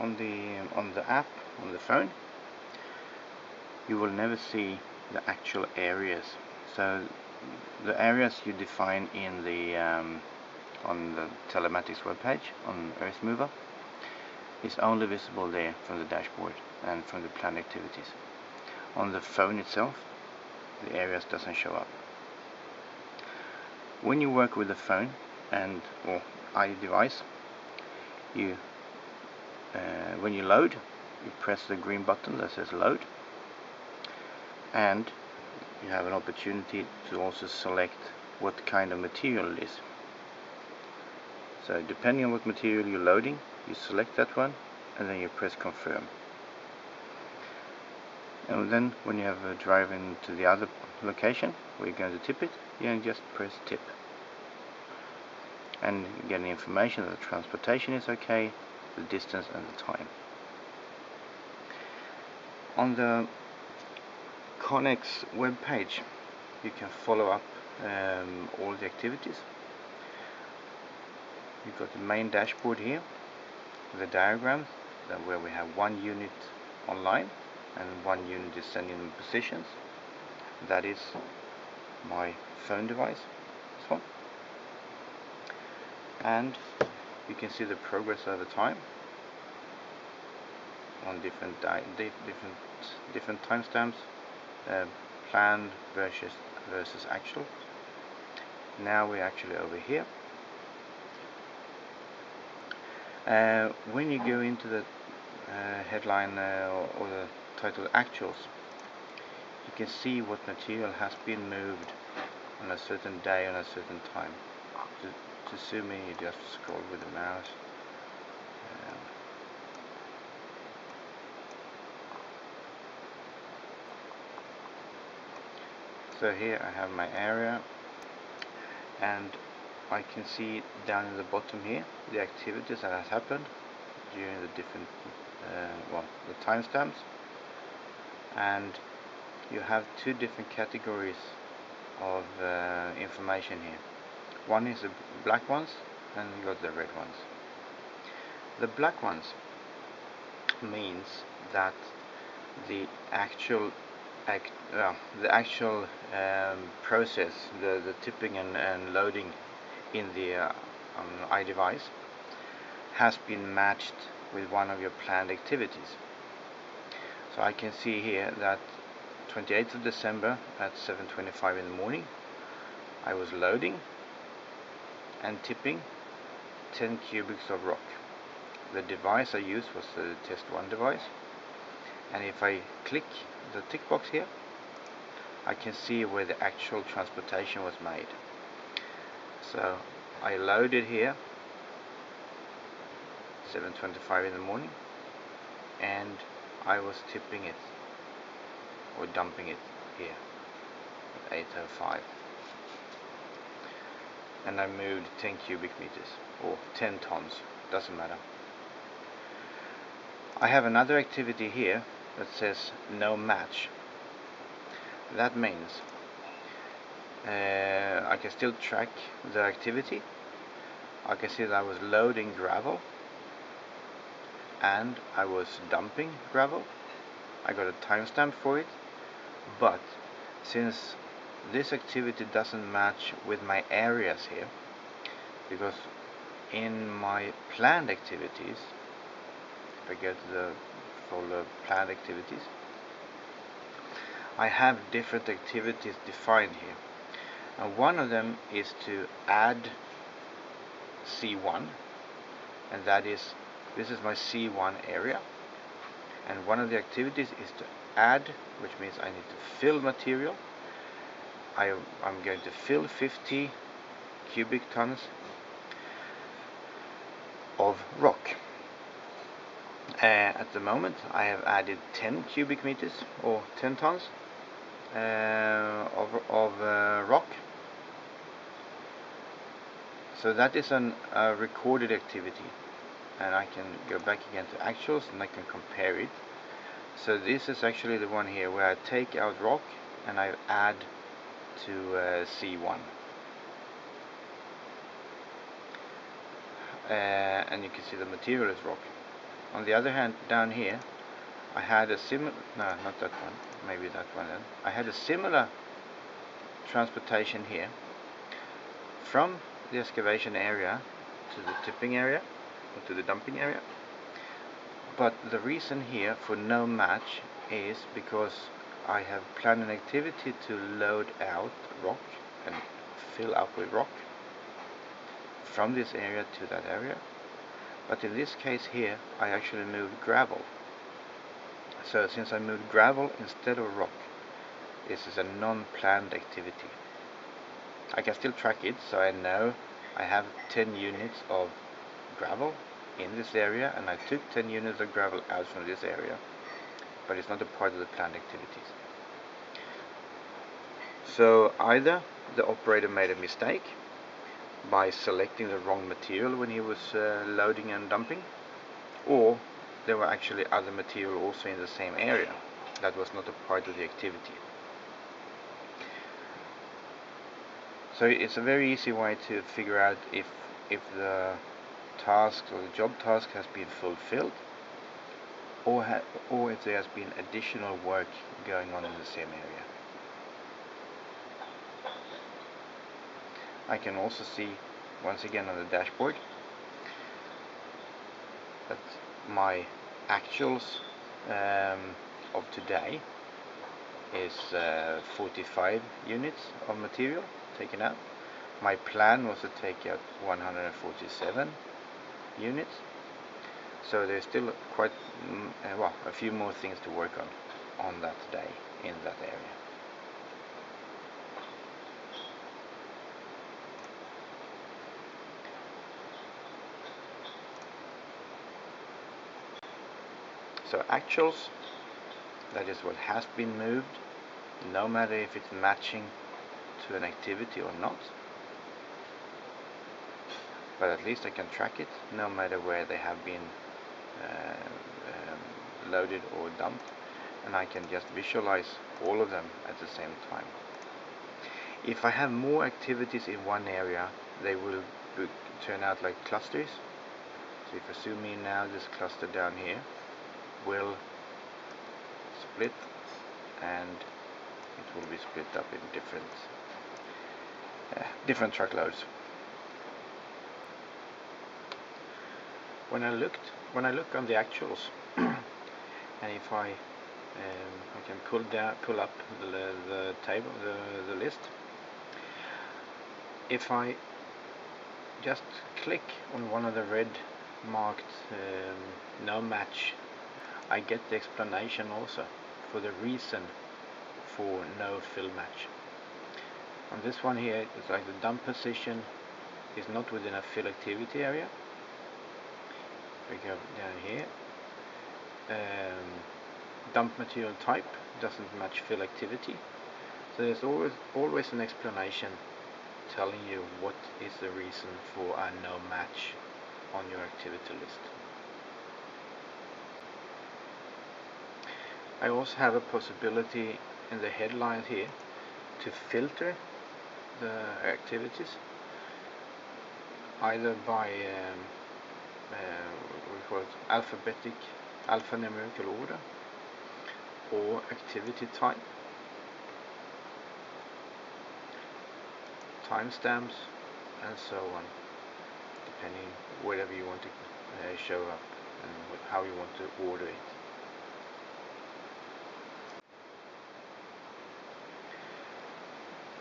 on the app on the phone, you will never see the actual areas. So the areas you define in the on the telematics webpage on Earthmover is only visible there from the dashboard and from the planned activities. On the phone itself, the areas doesn't show up. When you work with the phone or iDevice, you when you load, you press the green button that says load, and you have an opportunity to also select what kind of material it is. So depending on what material you're loading, you select that one and then you press confirm. And then when you have a drive into the other location where you're going to tip it, you can just press tip and you get the information that the transportation is okay, the distance and the time. On the ConX web page, you can follow up all the activities. You've got the main dashboard here, the diagrams where we have one unit online and one unit is sending them positions. That is my phone device, this one. And you can see the progress over time on different timestamps, planned versus actual. Now we're actually over here. When you go into the headline or the title actuals, you can see what material has been moved on a certain day on a certain time. To zoom in, you just scroll with the mouse. So here I have my area, and I can see down in the bottom here the activities that has happened during the different the timestamps, and you have two different categories of information here. One is the black ones and you got the red ones. The black ones means that the actual process, the tipping and loading in the iDevice has been matched with one of your planned activities. So I can see here that 28th of December at 7:25 in the morning, I was loading and tipping 10 cubics of rock. The device I used was the test 1 device, and if I click the tick box here, I can see where the actual transportation was made. So I loaded here 7:25 in the morning, and I was tipping it or dumping it here at 8:05, and I moved 10 cubic meters or 10 tons, doesn't matter. I have another activity here that says no match. That means I can still track the activity. I can see that I was loading gravel and I was dumping gravel. I got a timestamp for it, but since this activity doesn't match with my areas here, because in my planned activities, if I go to the folder planned activities, I have different activities defined here, and one of them is to add C1, and that is, this is my C1 area, and one of the activities is to add, which means I need to fill material. I'm going to fill 50 cubic tons of rock. At the moment I have added 10 cubic meters or 10 tons of rock. So that is a recorded activity, and I can go back again to actuals and I can compare it. So this is actually the one here where I take out rock and I add to C1. And you can see the material is rock. On the other hand, down here, I had a similar, no, not that one, maybe that one then. I had a similar transportation here from the excavation area to the tipping area, or to the dumping area. But the reason here for no match is because I have planned an activity to load out rock and fill up with rock from this area to that area. But in this case here, I actually moved gravel. So since I moved gravel instead of rock, this is a non-planned activity. I can still track it, so I know I have 10 units of gravel in this area, and I took 10 units of gravel out from this area, but it's not a part of the planned activities. So either the operator made a mistake by selecting the wrong material when he was loading and dumping, or there were actually other material also in the same area that was not a part of the activity. So it's a very easy way to figure out if the task or the job task has been fulfilled, or if there has been additional work going on in the same area. I can also see once again on the dashboard that my actuals of today is 45 units of material taken out. My plan was to take out 147 units, so there's still quite well, a few more things to work on that day in that area. So actuals, that is what has been moved, no matter if it's matching to an activity or not. But at least I can track it, no matter where they have been loaded or dumped, and I can just visualize all of them at the same time. If I have more activities in one area, they will turn out like clusters. So if I zoom in now, this cluster down here will split, and it will be split up in different truckloads. When I look on the actuals, and if I can pull up the table, the list. If I just click on one of the red marked no match, I get the explanation also for the reason for no fill match. On this one here, it's like the dump position is not within a fill activity area. We go down here. Dump material type doesn't match fill activity. So there's always an explanation telling you what is the reason for a no match on your activity list. I also have a possibility in the headline here to filter the activities either by alphanumerical order or activity type, timestamps, and so on, depending whatever you want to show up and how you want to order it.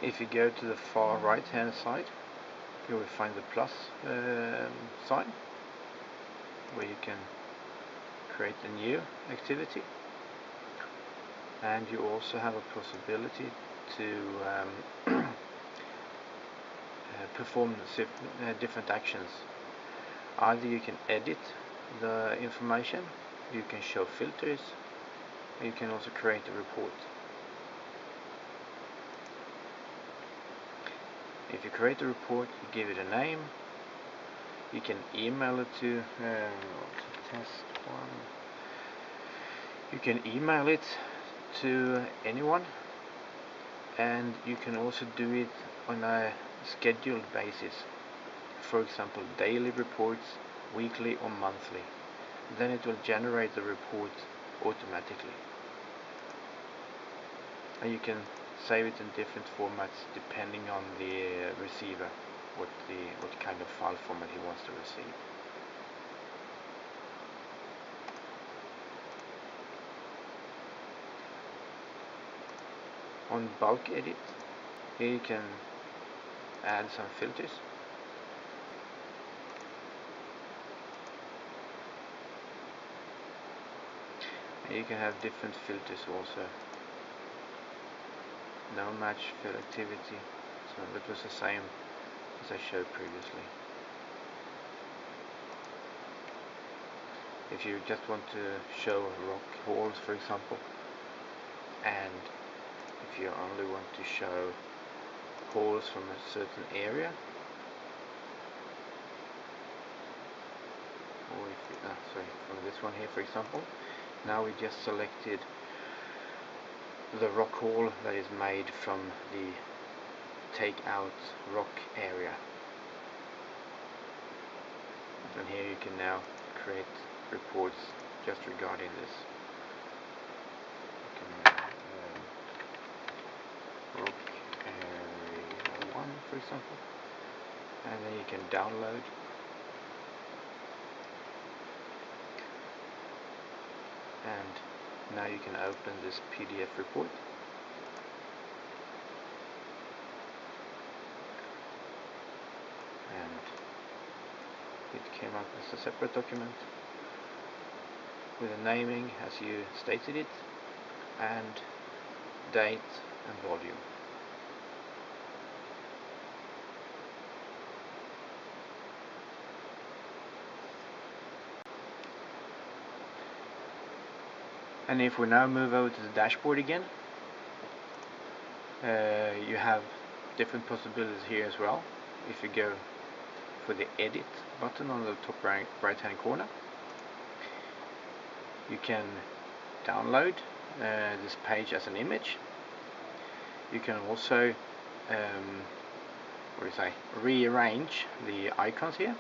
If you go to the far right hand side, you will find the plus sign where you can create a new activity, and you also have a possibility to perform different actions. Either you can edit the information, you can show filters, or you can also create a report. If you create a report, you give it a name, you can email it to test one. You can email it to anyone, and you can also do it on a scheduled basis. For example, daily reports, weekly or monthly. then it will generate the report automatically. And you can save it in different formats depending on the receiver, what kind of file format he wants to receive. On bulk edit, here you can add some filters. And you can have different filters also. No match fill activity, so that was the same as I showed previously. If you just want to show rock holes, for example, and if you only want to show holes from a certain area, or if you, from this one here, for example, now we just selected the rock hole that is made from the take out rock area, and here you can now create reports just regarding this. Rock area 1, for example, and then you can download. And now you can open this PDF report. And it came up as a separate document with a naming as you stated it, and date and volume. And if we now move over to the dashboard again, you have different possibilities here as well. If you go for the edit button on the top right hand corner, you can download this page as an image. You can also rearrange the icons here.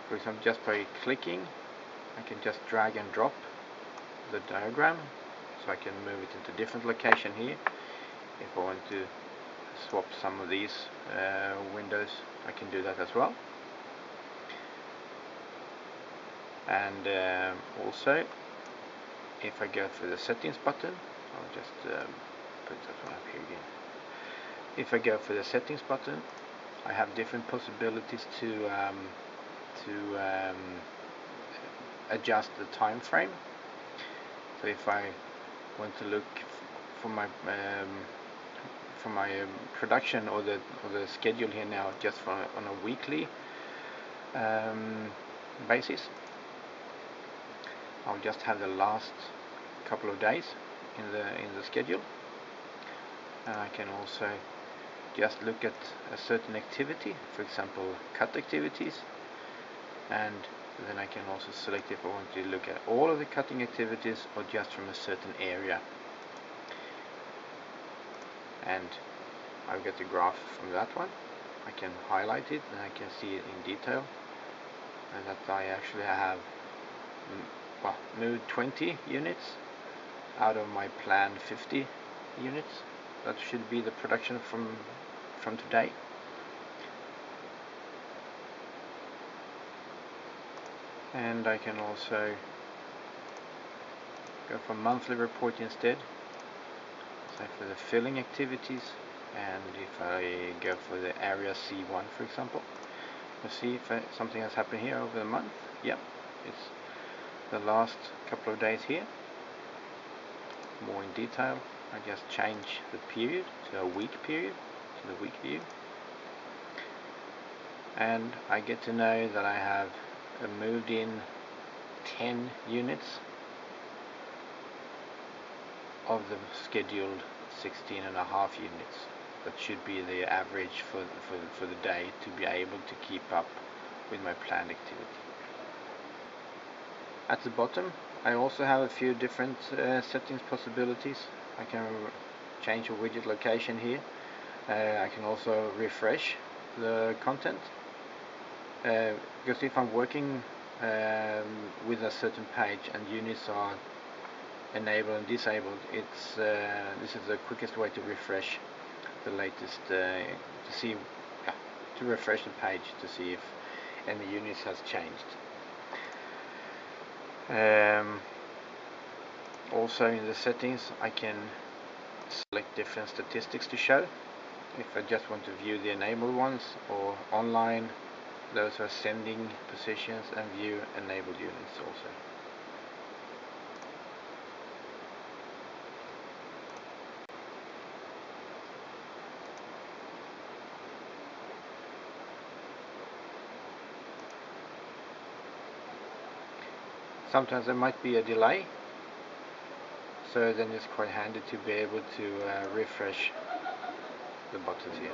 For example, just by clicking, I can just drag and drop the diagram, so I can move it into different location here. If I want to swap some of these windows, I can do that as well. And also, if I go for the settings button, I'll just put that one up here again. If I go for the settings button, I have different possibilities to adjust the time frame. So if I want to look for my production or the schedule here now just on a weekly basis, I'll just have the last couple of days in the schedule, and I can also just look at a certain activity, for example cut activities, and then I can also select if I want to look at all of the cutting activities or just from a certain area. And I'll get the graph from that one. I can highlight it and I can see it in detail, and that I actually have moved 20 units out of my planned 50 units. That should be the production from today. And I can also go for monthly report instead, so for the filling activities. And if I go for the area C1, for example, you'll see if something has happened here over the month. Yep, it's the last couple of days here. More in detail, I just change the period to a week period, to the week view, and I get to know that I have moved in 10 units of the scheduled 16.5 units. That should be the average for the day to be able to keep up with my planned activity. At the bottom, I also have a few different settings possibilities. I can change a widget location here. I can also refresh the content. Because if I'm working with a certain page and units are enabled and disabled, this is the quickest way to refresh the latest to see to refresh the page to see if any units has changed. Also in the settings I can select different statistics to show. If I just want to view the enabled ones, or online, those are sending positions, and view enabled units also. Sometimes there might be a delay, so then it's quite handy to be able to refresh the boxes here.